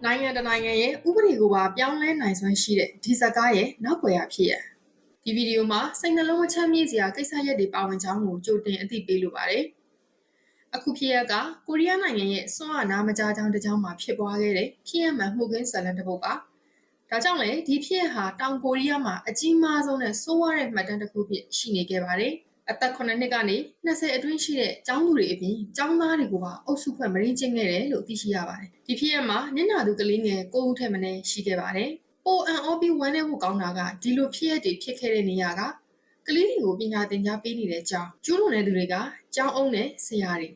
နိုင်ငံတနိုင်ငံရဲ့ဥပဒေကိုပါပြောင်းလဲနိုင်စွမ်းရှိတဲ့ဒီဇာတ်ကားရဲ့နောက်ွယ်ရဖြစ်ရဒီဗီဒီယိုမှာစိတ်နှလုံးမချမ်းမြေ့စရာကိစ္စရပ်တွေပါဝင်ကြောင်းကိုကြိုတင်အသိပေးလိုပါတယ်။အခုဖြစ်ရကကိုရီးယားနိုင်ငံရဲ့စွန့်အားနာမကြားကြောင်းတစ်ကြောင်းမှာဖြစ်ပွားခဲ့တဲ့ဖြစ်ရမှန်မှုခင်းဇာတ်လမ်းတစ်ပုဒ်ပါ။ဒါကြောင့်လည်းဒီဖြစ်ရဟာတောင်ကိုရီးယားမှာအကြီးမားဆုံးနဲ့ဆိုးဝါးတဲ့မှတ်တမ်းတစ်ခုဖြစ်ရှိနေခဲ့ပါတယ်။အသက်9နှစ်ကနေ20အတွင်းရှိတဲ့ကျောင်းသူတွေအပြင်ကျောင်းသားတွေကိုပါအုပ်စုဖွဲ့မရင်းကျင်းခဲ့တယ်လို့သိရှိရပါတယ်။ဒီဖြစ်ရမှာနင့်နာသူကလေးငယ်9ဦးထက်မနည်းရှိခဲ့ပါတယ်။ ONOB ဝမ်းနဲ့ဖို့ကောင်းတာကဒီလိုဖြစ်ရတွေဖြစ်ခဲ့တဲ့နေရာကကလေးတွေကိုပညာသင်ကြားပေးနေတဲ့အကြောင်းကျူးလွန်တဲ့သူတွေကကျောင်းအုပ်နဲ့ဆရာတွေ